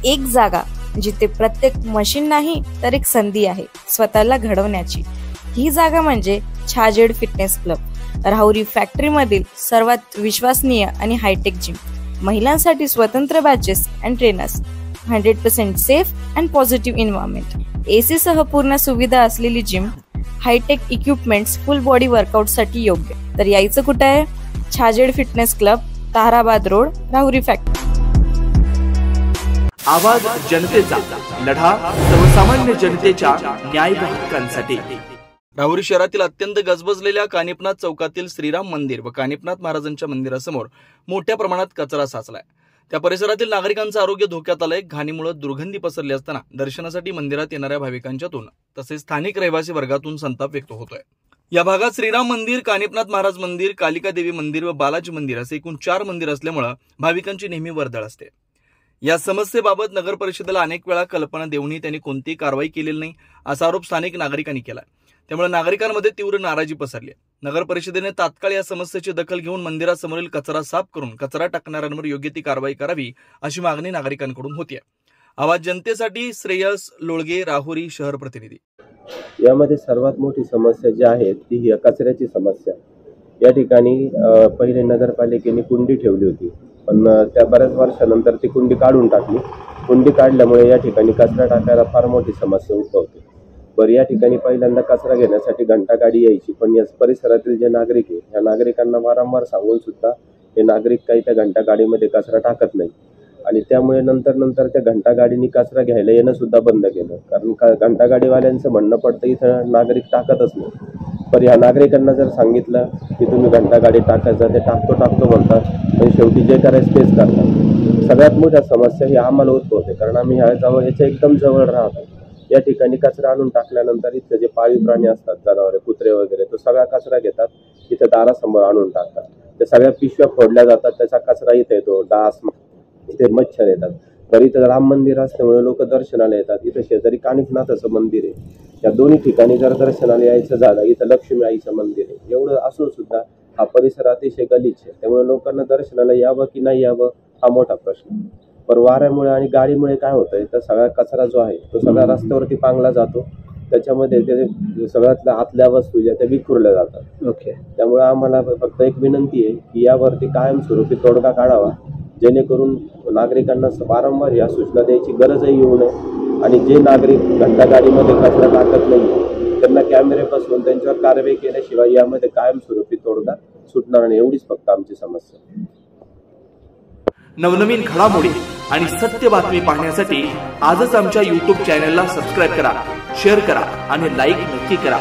एक जागा जिथे प्रत्येक मशीन नाही तर एक संधी आहे स्वतःला घडवण्याची। ही जागा म्हणजे Chhajed fitness club, Rahuri factory मधील सर्वात विश्वसनीय आणि हायटेक जिम। महिलांसाठी स्वतंत्र batches and trainers, 100% safe and positive environment, AC सह पूर्ण सुविधा असलेली gym, hitech equipments, full body workout साठी योग्य। तर यायचं कुठे आहे? Chhajed fitness club, Tarabad road, Rahuri factory. आवाज जनतेचा, लढा सर्वसामान्य जनतेच्या न्याय हक्कांसाठी। राहुरी शहरातील अत्यंत गजबजलेल्या कानिपनाथ चौकातील श्रीराम मंदिर व कानिपनाथ महाराजांच्या मंदिरासमोर मोठ्या प्रमाणात कचरा साचलाय। त्या परिसरातील नागरिकांचं आरोग्य धोक्यात आलंय। घाणीमुळे दुर्गंधी पसरली असताना दर्शनासाठी मंदिरात येणाऱ्या भाविकांच्यातून तसेच स्थानिक रहिवासी वर्गातून संताप व्यक्त होतोय। या भागात श्रीराम मंदिर, कानिपनाथ महाराज मंदिर, कालिका देवी मंदिर व बालाजी मंदिर असे एकूण 4 मंदिर असल्यामुळे भाविकांची नेहमी वर्दळ असते। या समस्येबाबत नगर परिषदेला अनेक वेळा कल्पना देऊनही त्यांनी कोणतीही कारवाई केलेली नाही असा आरोप स्थानिक नागरिकांनी केला। त्यामुळे नागरिकांमध्ये तीव्र नाराजी पसरली आहे। नगर परिषदेने तात्काळ या समस्येची दखल घेऊन मंदिरासमोरील कचरा साफ करून कचरा टाकणाऱ्यांवर योग्य ती कारवाई करावी अशी मागणी नागरिकांकडून होती। आवाज जनतेसाठी श्रेयस लोळगे, राहुरी शहर प्रतिनिधी। यामध्ये सर्वात मोठी समस्या जी आहे ती ही कचऱ्याची समस्या। या ठिकाणी पहिले नगरपालिकेने कुंडी ठेवली होती, पण त्या बऱ्याच वर्षानंतर ती कुंडी काढून टाकली। कुंडी काढल्यामुळे या ठिकाणी कचरा टाकायला फार मोठी समस्या उद्भवते। बरं, या ठिकाणी पहिल्यांदा कचरा घेण्यासाठी घंटा गाडी यायची, पण या परिसरातील जे नागरिक आहे या नागरिकांना वारंवार सांगून सुद्धा हे नागरिक काही त्या घंटा गाडीमध्ये कचरा टाकत नाही आणि त्यामुळे नंतर त्या घंटा गाडीने कचरा घ्यायला येणं सुद्धा बंद केलं। कारण घंटा गाडीवाल्यांचं म्हणणं पडतं इथं नागरिक टाकतच नाही। पण या नागरिकांना जर सांगितलं की तुम्ही घंटा गाडी टाकायचं, ते टाकतो म्हणतात, पण शेवटी जे करायचं तेच करतात। सगळ्यात मोठ्या समस्या ही आम्हाला उद्भवते, कारण आम्ही याच्या एकदम जवळ राहतो। या ठिकाणी कचरा आणून टाकल्यानंतर इथले जे पाळीव प्राणी असतात, जनावरे, कुत्रे वगैरे, तो सगळा कचरा घेतात, इथं दारासमोर आणून टाकतात। त्या सगळ्या पिशव्या फोडल्या जातात, त्याचा कचरा इथे येतो, डास, इथे मच्छर येतात। तर इथं राम मंदिर असल्यामुळे लोक दर्शनाला येतात। इथं शेजारी कानिपनाथाचं मंदिर आहे, या दोन्ही ठिकाणी जर दर्शनाला यायचं झालं, इथं लक्ष्मी आईचं मंदिर आहे। एवढं असून सुद्धा हा परिसर अतिशय गलिच्छ आहे, त्यामुळे लोकांना दर्शनाला यावं की नाही यावं हा मोठा प्रश्न। पण वाऱ्यामुळे आणि गाडीमुळे काय होतंय, तर सगळा कचरा जो आहे तो सगळा रस्त्यावरती पांगला जातो, त्याच्यामध्ये ते सगळ्यातल्या आतल्या वस्तू ज्या त्या विखुरल्या जातात। त्यामुळे आम्हाला फक्त एक विनंती आहे की यावरती कायमस्वरूपी तोडगा काढावा, जेणेकरून नागरिकांना वारंवार या सूचना द्यायची गरजही येऊ नये आणि जे नागरिक घंटा गाडीमध्ये कचरा टाकत नाही त्यांना कॅमेरे बसवून त्यांच्यावर कारवाई केल्याशिवाय यामध्ये कायमस्वरूपी तोडगा सुटणार नाही, एवढीच फक्त आमची समस्या। नवनवीन घडामोडी आणि सत्य बातमी पाहण्यासाठी आजच आमच्या YouTube चॅनलला सबस्क्राईब करा, शेअर करा आणि लाईक नक्की करा।